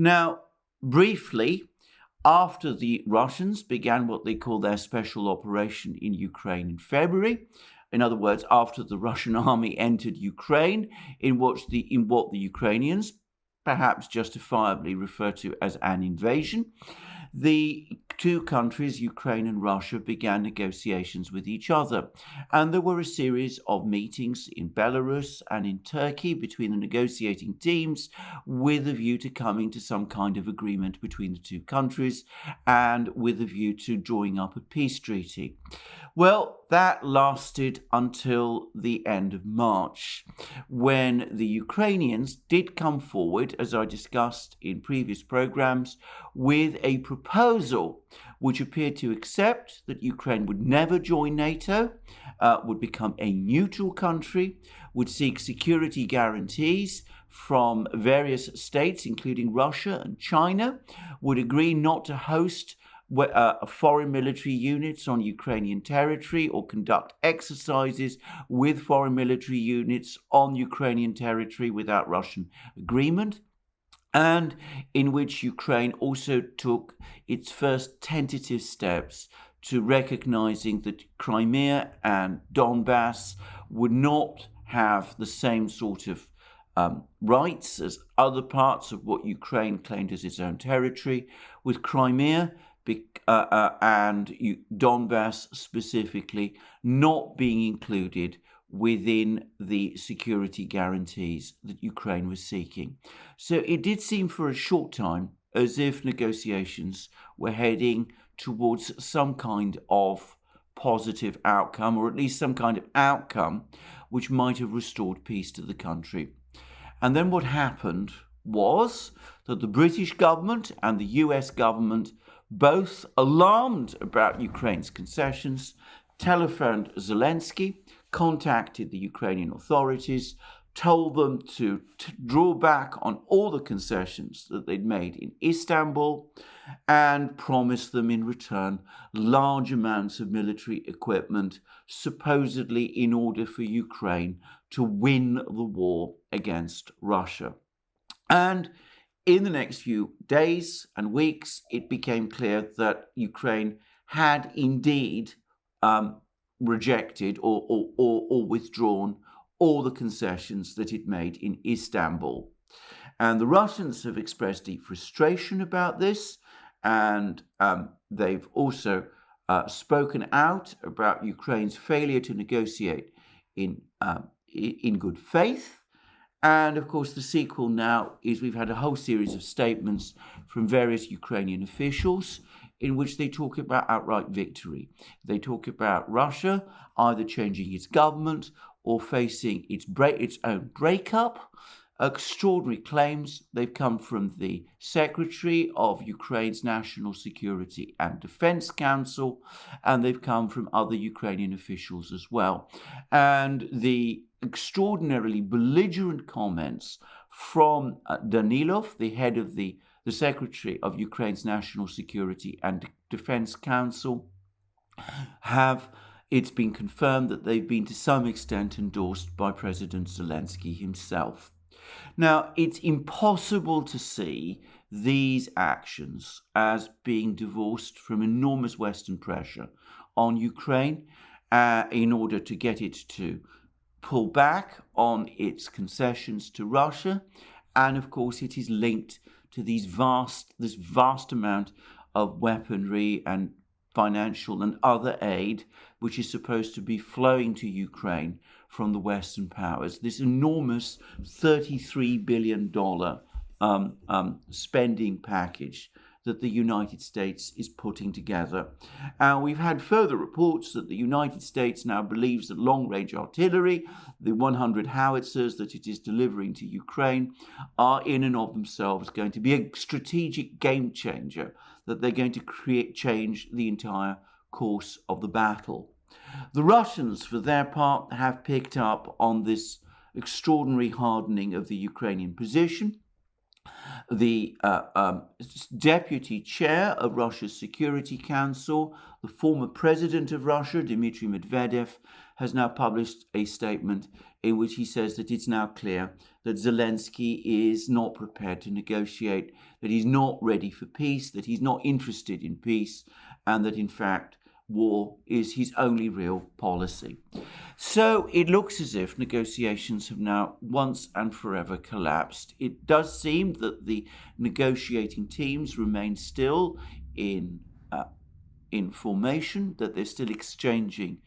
Now, briefly, after the Russians began what they call their special operation in Ukraine in February, in other words, after the Russian army entered Ukraine, in what the Ukrainians perhaps justifiably refer to as an invasion, the two countries, Ukraine and Russia, began negotiations with each other. And there were a series of meetings in Belarus and in Turkey between the negotiating teams with a view to coming to some kind of agreement between the two countries and with a view to drawing up a peace treaty. Well, that lasted until the end of March, when the Ukrainians did come forward, as I discussed in previous programs, with a proposal which appeared to accept that Ukraine would never join NATO, would become a neutral country, would seek security guarantees from various states, including Russia and China, would agree not to host foreign military units on Ukrainian territory or conduct exercises with foreign military units on Ukrainian territory without Russian agreement, and in which Ukraine also took its first tentative steps to recognizing that Crimea and Donbass would not have the same sort of rights as other parts of what Ukraine claimed as its own territory, with Crimea and Donbass specifically not being included within the security guarantees that Ukraine was seeking. So it did seem for a short time as if negotiations were heading towards some kind of positive outcome, or at least some kind of outcome which might have restored peace to the country. And then what happened was that the British government and the US government, both alarmed about Ukraine's concessions, telephoned Zelensky, contacted the Ukrainian authorities, told them to draw back on all the concessions that they'd made in Istanbul, and promised them in return large amounts of military equipment, supposedly in order for Ukraine to win the war against Russia. And in the next few days and weeks, it became clear that Ukraine had indeed rejected or withdrawn all the concessions that it made in Istanbul. And the Russians have expressed deep frustration about this, and they've also spoken out about Ukraine's failure to negotiate in good faith. And of course, the sequel now is we've had a whole series of statements from various Ukrainian officials in which they talk about outright victory. They talk about Russia either changing its government or facing its own breakup. Extraordinary claims. They've come from the Secretary of Ukraine's National Security and Defense Council, and they've come from other Ukrainian officials as well. And the extraordinarily belligerent comments from Danilov, the head of the Secretary of Ukraine's National Security and Defense Council, it's been confirmed that they've been to some extent endorsed by President Zelensky himself. Now, it's impossible to see these actions as being divorced from enormous Western pressure on Ukraine in order to get it to pull back on its concessions to Russia. And of course, it is linked to this vast amount of weaponry and financial and other aid, which is supposed to be flowing to Ukraine from the Western powers. This enormous $33 billion spending package that the United States is putting together. We've had further reports that the United States now believes that long-range artillery, the 100 howitzers that it is delivering to Ukraine, are in and of themselves going to be a strategic game changer, that they're going to change the entire course of the battle. The Russians, for their part, have picked up on this extraordinary hardening of the Ukrainian position. The deputy chair of Russia's Security Council, the former president of Russia, Dmitry Medvedev, has now published a statement in which he says that it's now clear that Zelensky is not prepared to negotiate, that he's not ready for peace, that he's not interested in peace, and that in fact war is his only real policy. So it looks as if negotiations have now once and forever collapsed. It does seem that the negotiating teams remain still in formation, that they're still exchanging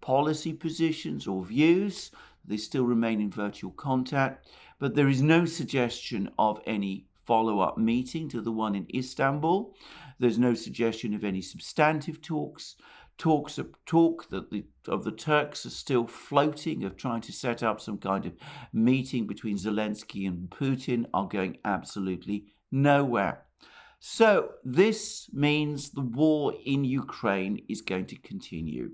policy positions or views. They still remain in virtual contact, but there is no suggestion of any follow-up meeting to the one in Istanbul. There's no suggestion of any substantive talks. Talk that of the Turks are still floating, of trying to set up some kind of meeting between Zelensky and Putin, are going absolutely nowhere. So this means the war in Ukraine is going to continue.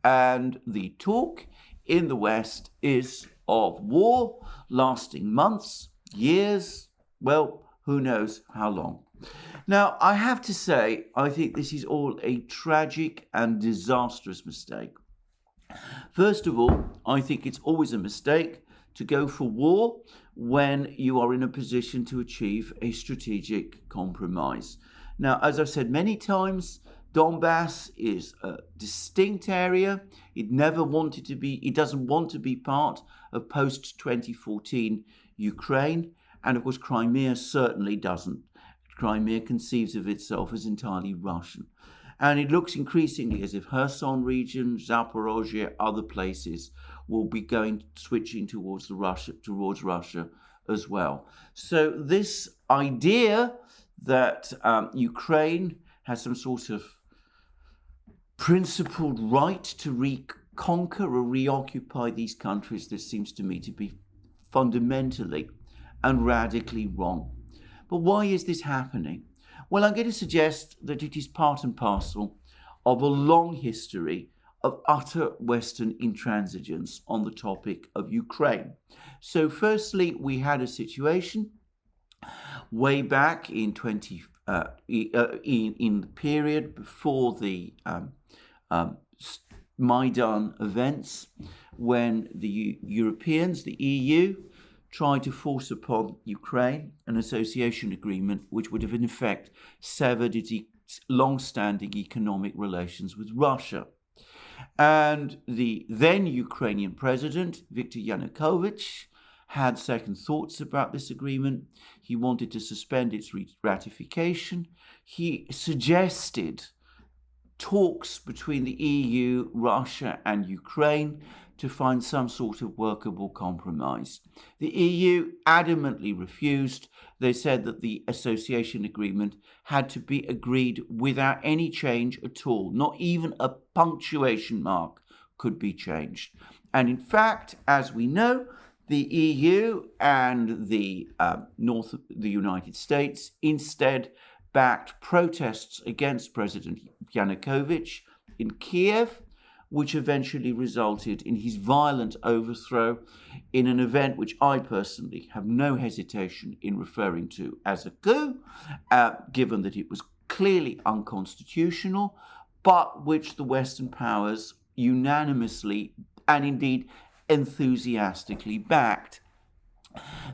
And the talk in the West is of war lasting months, years, well, who knows how long. Now, I have to say, I think this is all a tragic and disastrous mistake. First of all, I think it's always a mistake to go for war when you are in a position to achieve a strategic compromise. Now, as I've said many times, Donbass is a distinct area. It doesn't want to be part of post-2014 Ukraine. And of course, Crimea certainly doesn't. Crimea conceives of itself as entirely Russian. And it looks increasingly as if Kherson region, Zaporozhye, other places will be switching towards Russia as well. So this idea that Ukraine has some sort of principled right to reconquer or reoccupy these countries, this seems to me to be fundamentally and radically wrong. But why is this happening? Well, I'm going to suggest that it is part and parcel of a long history of utter Western intransigence on the topic of Ukraine. So firstly, we had a situation way back in the period before the Maidan events, when the Europeans, the EU, tried to force upon Ukraine an association agreement which would have in effect severed its long-standing economic relations with Russia. And the then Ukrainian president, Viktor Yanukovych, had second thoughts about this agreement. He wanted to suspend its ratification. He suggested talks between the EU, Russia, and Ukraine to find some sort of workable compromise. The EU adamantly refused. They said that the association agreement had to be agreed without any change at all. Not even a punctuation mark could be changed. And in fact, as we know, the EU and the United States instead backed protests against President Yanukovych in Kiev, which eventually resulted in his violent overthrow in an event which I personally have no hesitation in referring to as a coup, given that it was clearly unconstitutional, but which the Western powers unanimously and indeed enthusiastically backed.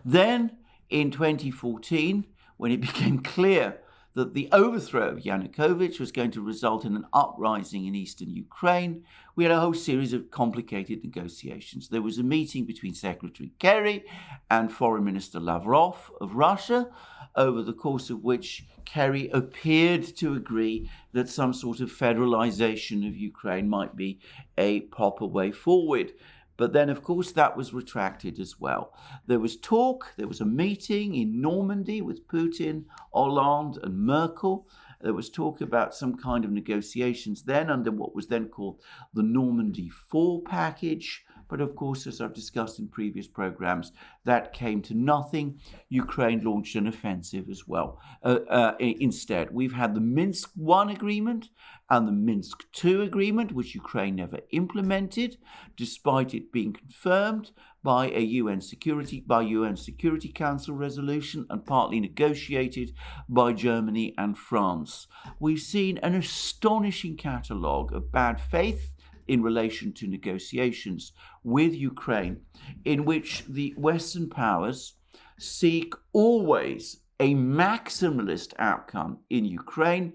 Then, in 2014, when it became clear that the overthrow of Yanukovych was going to result in an uprising in eastern Ukraine, we had a whole series of complicated negotiations. There was a meeting between Secretary Kerry and Foreign Minister Lavrov of Russia, over the course of which Kerry appeared to agree that some sort of federalization of Ukraine might be a proper way forward. But then, of course, that was retracted as well. There was talk, there was a meeting in Normandy with Putin, Hollande, and Merkel. There was talk about some kind of negotiations then under what was then called the Normandy 4 package. But of course, as I've discussed in previous programs, that came to nothing. Ukraine launched an offensive as well. Instead, we've had the Minsk I agreement and the Minsk II agreement, which Ukraine never implemented, despite it being confirmed by a UN Security Council resolution and partly negotiated by Germany and France. We've seen an astonishing catalogue of bad faith in relation to negotiations with Ukraine, in which the Western powers seek always a maximalist outcome in Ukraine,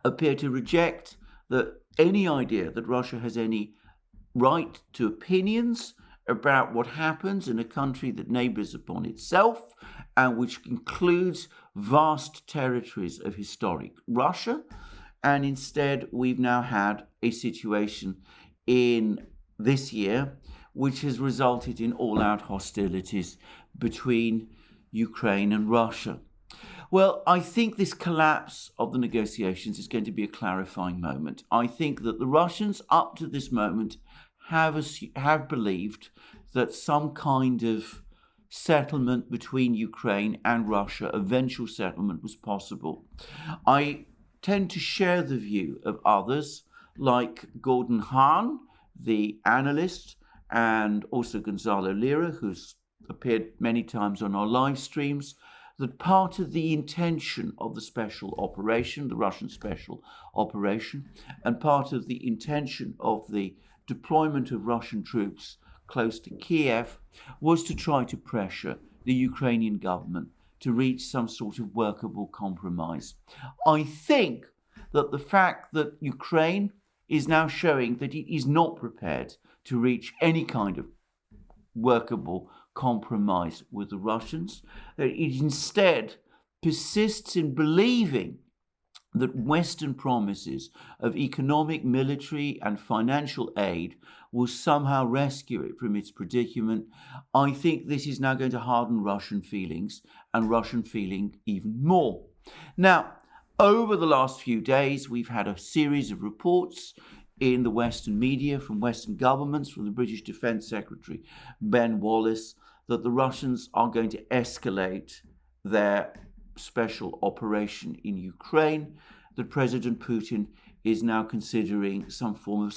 appear to reject any idea that Russia has any right to opinions about what happens in a country that neighbors upon itself and which includes vast territories of historic Russia. And instead, we've now had a situation in this year which has resulted in all-out hostilities between Ukraine and Russia. Well, I think this collapse of the negotiations is going to be a clarifying moment. I think that the Russians, up to this moment, have believed that some kind of settlement between Ukraine and Russia, eventual settlement, was possible. I tend to share the view of others like Gordon Hahn, the analyst, and also Gonzalo Lira, who's appeared many times on our live streams, that part of the intention of the special operation, the Russian special operation, and part of the intention of the deployment of Russian troops close to Kiev was to try to pressure the Ukrainian government to reach some sort of workable compromise. I think that the fact that Ukraine is now showing that it is not prepared to reach any kind of workable compromise with the Russians, that it instead persists in believing that Western promises of economic, military, and financial aid will somehow rescue it from its predicament. I think this is now going to harden Russian feelings, and Russian feeling even more. Now, over the last few days, we've had a series of reports in the Western media from Western governments, from the British Defence Secretary, Ben Wallace, that the Russians are going to escalate their special operation in Ukraine, that President Putin is now considering some form of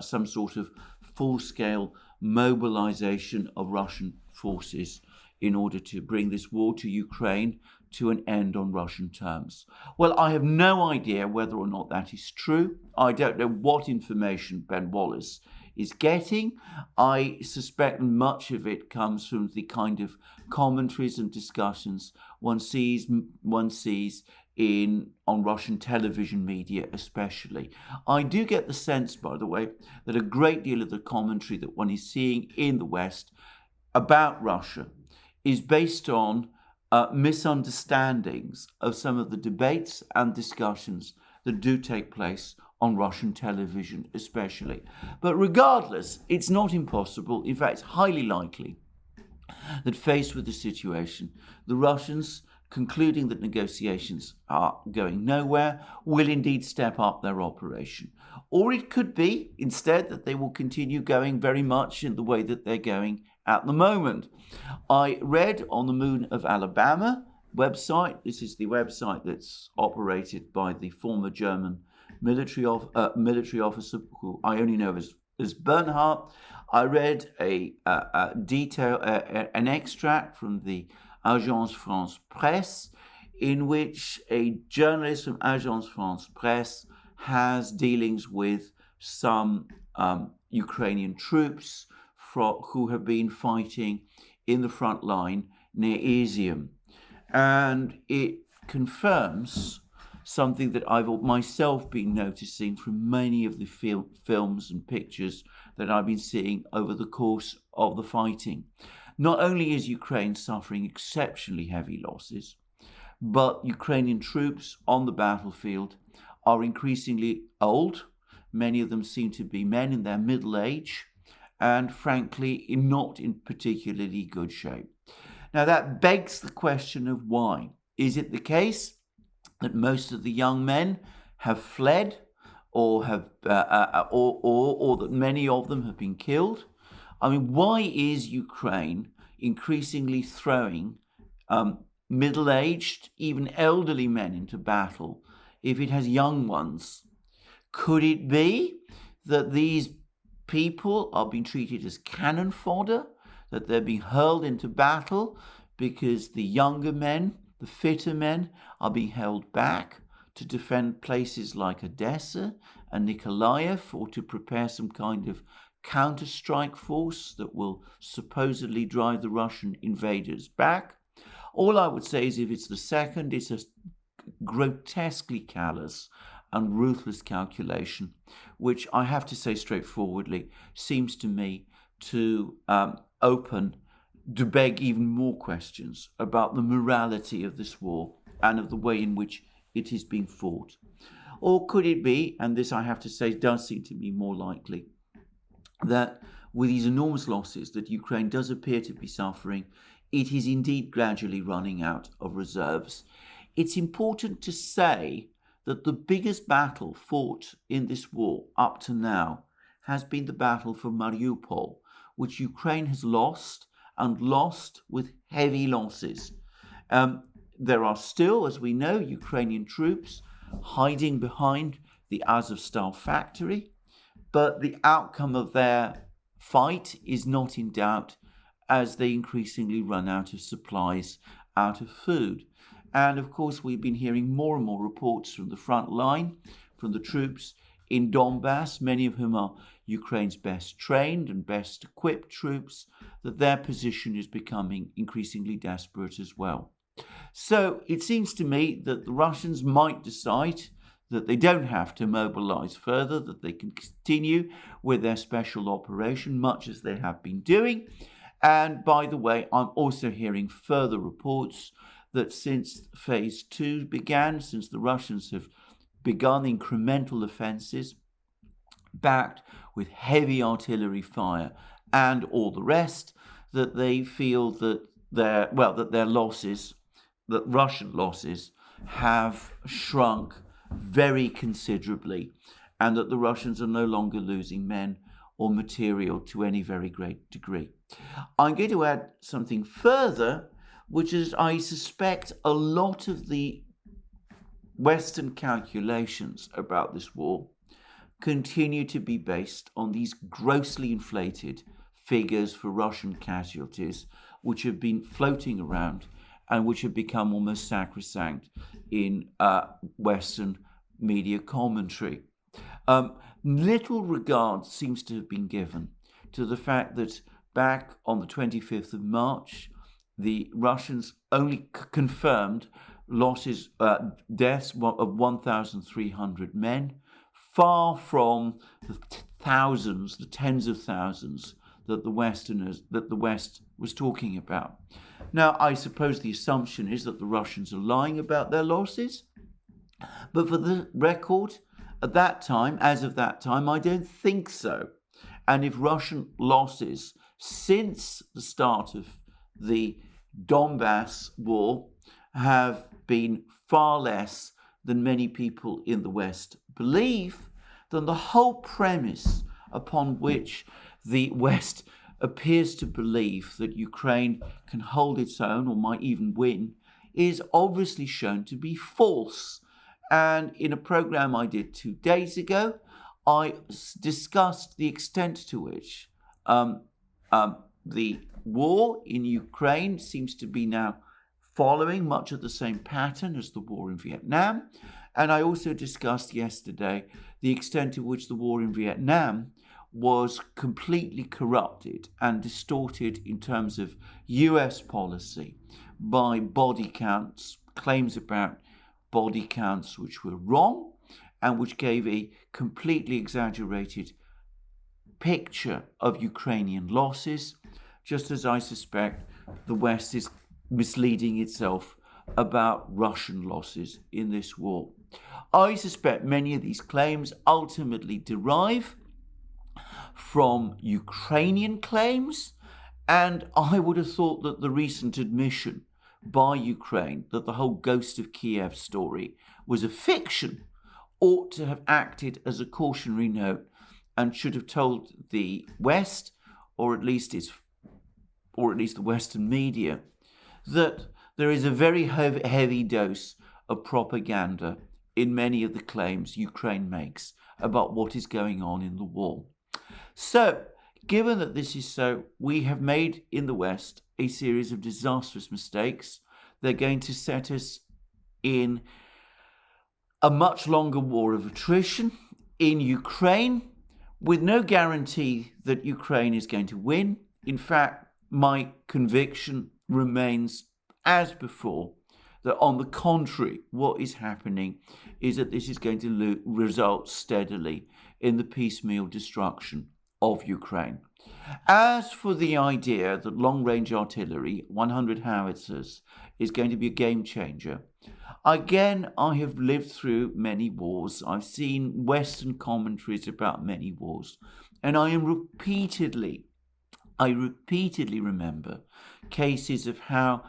some sort of full-scale mobilization of Russian forces in order to bring this war to Ukraine to an end on Russian terms. Well, I have no idea whether or not that is true. I don't know what information Ben Wallace is getting. I suspect much of it comes from the kind of commentaries and discussions one sees on Russian television media especially. I do get the sense, by the way, that a great deal of the commentary that one is seeing in the West about Russia is based on misunderstandings of some of the debates and discussions that do take place on Russian television especially. But regardless, it's not impossible, in fact, it's highly likely that faced with the situation, the Russians, concluding that negotiations are going nowhere, will indeed step up their operation. Or it could be, instead, that they will continue going very much in the way that they're going at the moment. I read on the Moon of Alabama website, this is the website that's operated by the former German military officer, who I only know as Bernhard. I read an extract from the Agence France Presse, in which a journalist from Agence France Presse has dealings with some Ukrainian troops who have been fighting in the front line near Izium. And it confirms something that I've myself been noticing from many of the films and pictures that I've been seeing over the course of the fighting. Not only is Ukraine suffering exceptionally heavy losses, but Ukrainian troops on the battlefield are increasingly old. Many of them seem to be men in their middle age, and frankly, not in particularly good shape. Now that begs the question of why. Is it the case that most of the young men have fled, or that many of them have been killed? I mean, why is Ukraine increasingly throwing middle-aged, even elderly men into battle if it has young ones? Could it be that these people are being treated as cannon fodder, that they're being hurled into battle because the younger men, the fitter men, are being held back to defend places like Odessa and Nikolaev, or to prepare some kind of counter-strike force that will supposedly drive the Russian invaders back. All I would say is if it's the second, it's a grotesquely callous and ruthless calculation, which I have to say straightforwardly seems to me to beg even more questions about the morality of this war and of the way in which it is being fought. Or could it be, and this I have to say does seem to be more likely, that with these enormous losses that Ukraine does appear to be suffering, it is indeed gradually running out of reserves. It's important to say that the biggest battle fought in this war up to now has been the battle for Mariupol, which Ukraine has lost, and lost with heavy losses. There are still, as we know, Ukrainian troops hiding behind the Azovstal factory, but the outcome of their fight is not in doubt as they increasingly run out of supplies, out of food. And of course, we've been hearing more and more reports from the front line, from the troops in Donbass, many of whom are Ukraine's best trained and best equipped troops, that their position is becoming increasingly desperate as well. So it seems to me that the Russians might decide that they don't have to mobilize further, that they can continue with their special operation, much as they have been doing. And by the way, I'm also hearing further reports that since phase 2 began, since the Russians have begun incremental offensives backed with heavy artillery fire and all the rest, that they feel that their losses, that Russian losses, have shrunk very considerably, and that the Russians are no longer losing men or material to any very great degree. I'm going to add something further, which is I suspect a lot of the Western calculations about this war continue to be based on these grossly inflated figures for Russian casualties, which have been floating around and which have become almost sacrosanct in Western media commentary. Little regard seems to have been given to the fact that back on the 25th of March, the Russians only confirmed losses, deaths of 1,300 men, far from the thousands, the tens of thousands that the West was talking about. Now, I suppose the assumption is that the Russians are lying about their losses, but for the record, at that time, as of that time, I don't think so. And if Russian losses since the start of the Donbass war have been far less than many people in the West believe, then the whole premise upon which the West appears to believe that Ukraine can hold its own or might even win is obviously shown to be false. And in a program I did 2 days ago, I discussed the extent to which the war in Ukraine seems to be now following much of the same pattern as the war in Vietnam. And I also discussed yesterday the extent to which the war in Vietnam was completely corrupted and distorted in terms of US policy by body counts, claims about body counts which were wrong and which gave a completely exaggerated picture of Ukrainian losses, just as I suspect the West is misleading itself about Russian losses in this war. I suspect many of these claims ultimately derive from Ukrainian claims, and I would have thought that the recent admission by Ukraine that the whole Ghost of Kiev story was a fiction ought to have acted as a cautionary note and should have told the West, or at least the Western media, that there is a very heavy dose of propaganda in many of the claims Ukraine makes about what is going on in the war. So, given that this is so, we have made in the West a series of disastrous mistakes. They're going to set us in a much longer war of attrition, in Ukraine, with no guarantee that Ukraine is going to win. In fact, my conviction remains as before, that on the contrary, what is happening is that this is going to result steadily in the piecemeal destruction of Ukraine. As for the idea that long-range artillery, 100 howitzers, is going to be a game changer, again, I have lived through many wars. I've seen Western commentaries about many wars, and I repeatedly remember cases of how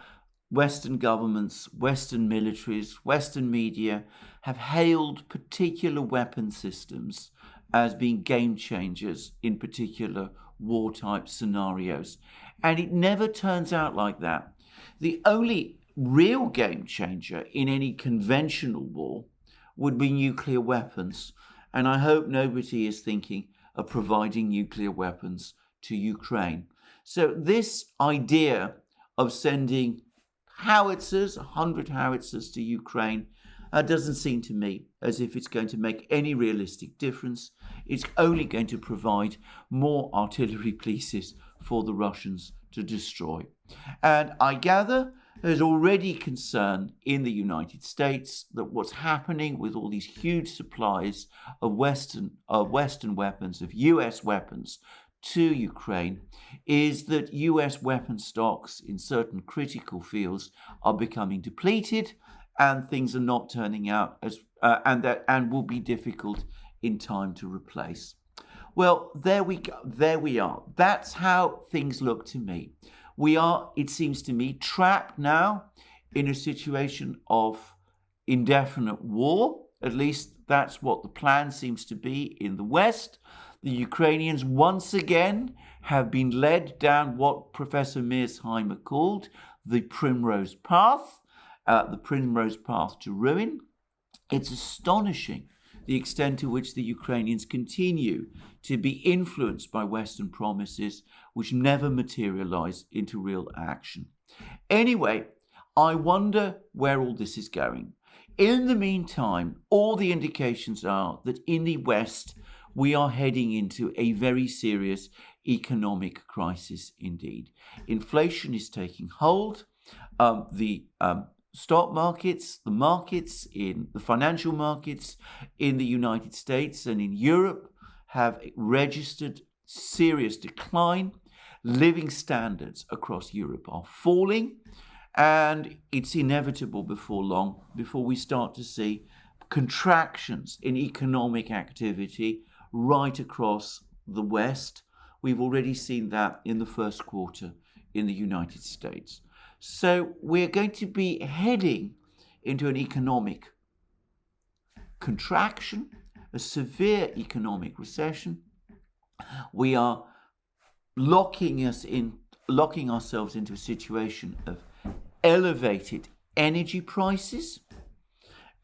Western governments, Western militaries, Western media have hailed particular weapon systems as being game changers in particular war-type scenarios. And it never turns out like that. The only real game changer in any conventional war would be nuclear weapons. And I hope nobody is thinking of providing nuclear weapons to Ukraine. So this idea of sending howitzers, 100 howitzers to Ukraine, doesn't seem to me as if it's going to make any realistic difference. It's only going to provide more artillery pieces for the Russians to destroy. And I gather there's already concern in the United States that what's happening with all these huge supplies of Western weapons, of US weapons to Ukraine, is that US weapon stocks in certain critical fields are becoming depleted, and things are not turning out as and will be difficult in time to replace. Well, there we go. There we are. That's how things look to me. We are, it seems to me, trapped now in a situation of indefinite war. At least that's what the plan seems to be in the West. The Ukrainians once again have been led down what Professor Mearsheimer called the primrose path to ruin. It's astonishing the extent to which the Ukrainians continue to be influenced by Western promises which never materialize into real action. Anyway, I wonder where all this is going. In the meantime, all the indications are that in the West, we are heading into a very serious economic crisis indeed. Inflation is taking hold. The stock markets, the financial markets in the United States and in Europe have registered serious decline. Living standards across Europe are falling, and it's inevitable before long, before we start to see contractions in economic activity right across the West. We've already seen that in the first quarter in the United States. So we're going to be heading into an economic contraction, a severe economic recession. We are locking ourselves into a situation of elevated energy prices.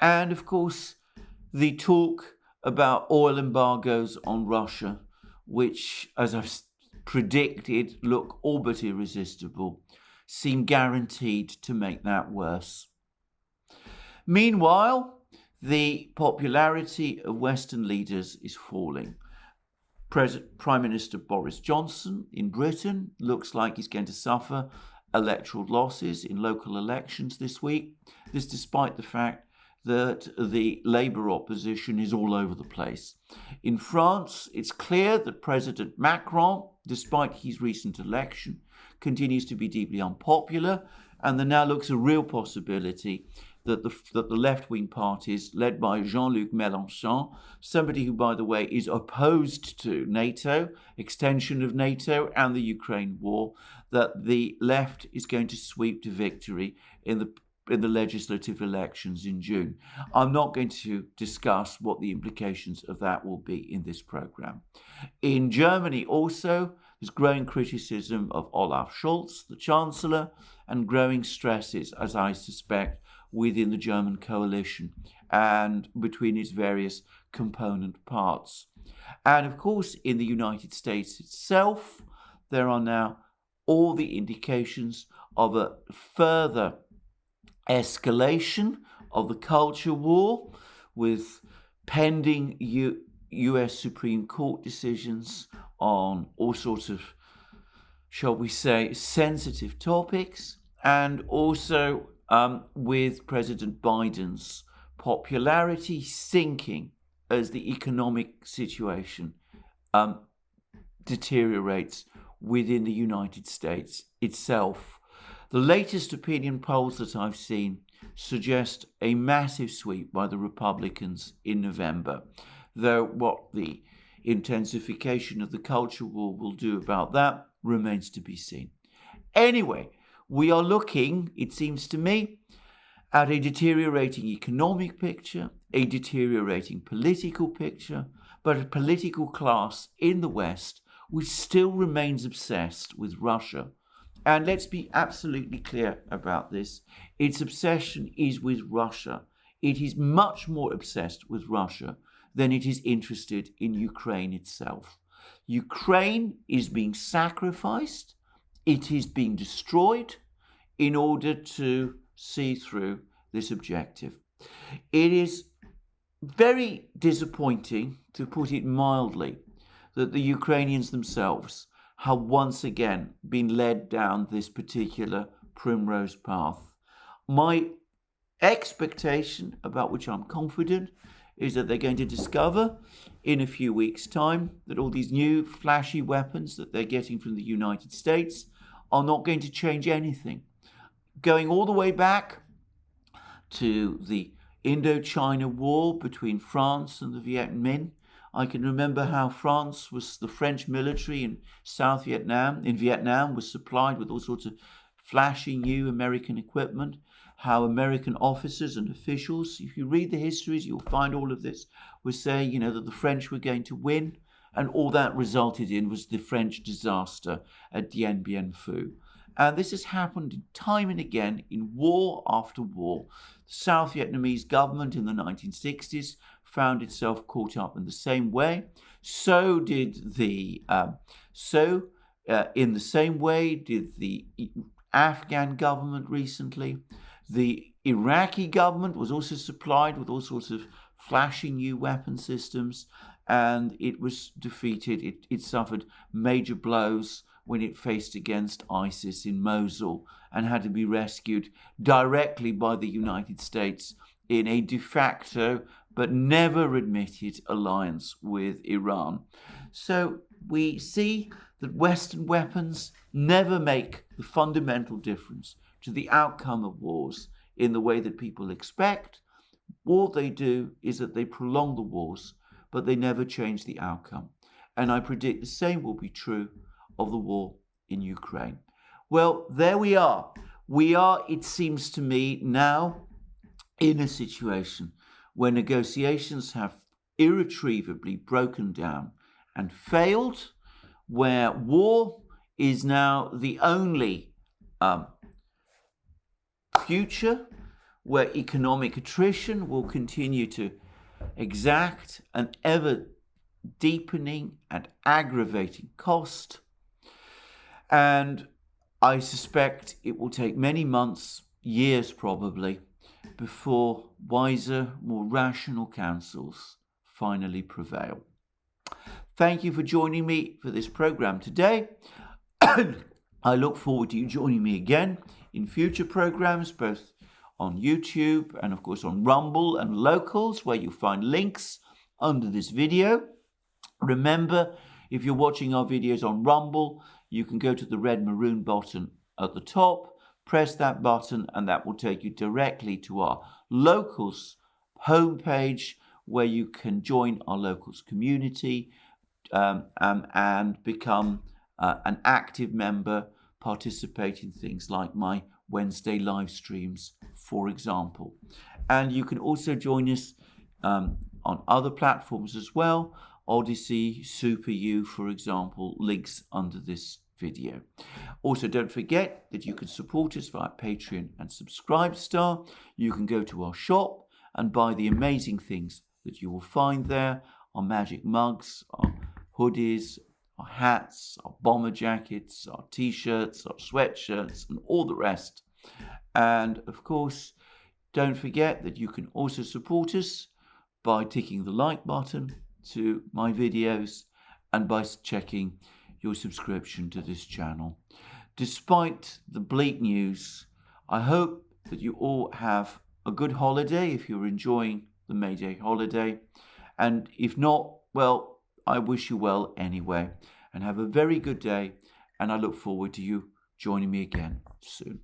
And of course, the talk about oil embargoes on Russia, which, as I've predicted, look all but irresistible, seem guaranteed to make that worse. Meanwhile, the popularity of Western leaders is falling. Prime Minister Boris Johnson in Britain looks like he's going to suffer electoral losses in local elections this week. This despite the fact that the Labour opposition is all over the place. In France, it's clear that President Macron, despite his recent election, continues to be deeply unpopular, and there now looks a real possibility that the left-wing parties, led by Jean-Luc Mélenchon, somebody who, by the way, is opposed to NATO, extension of NATO and the Ukraine war, that the left is going to sweep to victory in the legislative elections in June. I'm not going to discuss what the implications of that will be in this program. In Germany also, there's growing criticism of Olaf Scholz, the Chancellor, and growing stresses, as I suspect, within the German coalition and between its various component parts. And of course, in the United States itself, there are now all the indications of a further escalation of the culture war, with pending US Supreme Court decisions on all sorts of, shall we say, sensitive topics, and also with President Biden's popularity sinking as the economic situation deteriorates within the United States itself. The latest opinion polls that I've seen suggest a massive sweep by the Republicans in November, though what the intensification of the culture war will do about that remains to be seen. Anyway, we are looking, it seems to me, at a deteriorating economic picture, a deteriorating political picture, but a political class in the West which still remains obsessed with Russia. And let's be absolutely clear about this. Its obsession is with Russia. It is much more obsessed with Russia than it is interested in Ukraine itself. Ukraine is being sacrificed. It is being destroyed in order to see through this objective. It is very disappointing, to put it mildly, that the Ukrainians themselves have once again been led down this particular primrose path. My expectation, about which I'm confident, is that they're going to discover in a few weeks' time that all these new flashy weapons that they're getting from the United States are not going to change anything. Going all the way back to the Indochina War between France and the Viet Minh, I can remember how the French military in Vietnam was supplied with all sorts of flashy new American equipment, how American officers and officials, if you read the histories, you'll find all of this, were saying, that the French were going to win, and all that resulted in was the French disaster at Dien Bien Phu. And this has happened time and again in war after war. The South Vietnamese government in the 1960s found itself caught up in the same way. So did in the same way did the Afghan government recently. The Iraqi government was also supplied with all sorts of flashy new weapon systems, and it was defeated. It suffered major blows when it faced against ISIS in Mosul and had to be rescued directly by the United States in a de facto but never admitted alliance with Iran. So we see that Western weapons never make the fundamental difference to the outcome of wars in the way that people expect. What they do is that they prolong the wars, but they never change the outcome. And I predict the same will be true of the war in Ukraine. Well, there we are. We are, it seems to me, now in a situation where negotiations have irretrievably broken down and failed, where war is now the only future, where economic attrition will continue to exact an ever deepening and aggravating cost. And I suspect it will take many months, years probably, before wiser, more rational counsels finally prevail. Thank you for joining me for this program today. I look forward to you joining me again in future programs, both on YouTube and of course on Rumble and Locals, where you'll find links under this video. Remember, if you're watching our videos on Rumble, you can go to the red maroon button at the top, press that button, and that will take you directly to our Locals homepage, where you can join our Locals community and become an active member, participate in things like my Wednesday live streams, for example. And you can also join us on other platforms as well. Odyssey, Super U, for example, links under this video. Also, don't forget that you can support us via Patreon and Subscribestar. You can go to our shop and buy the amazing things that you will find there: our magic mugs, our hoodies, our hats, our bomber jackets, our t-shirts, our sweatshirts, and all the rest. And of course, don't forget that you can also support us by ticking the like button, to my videos and by checking your subscription to this channel. Despite the bleak news, I hope that you all have a good holiday if you're enjoying the May Day holiday. And if not, well, I wish you well anyway. And have a very good day. And I look forward to you joining me again soon.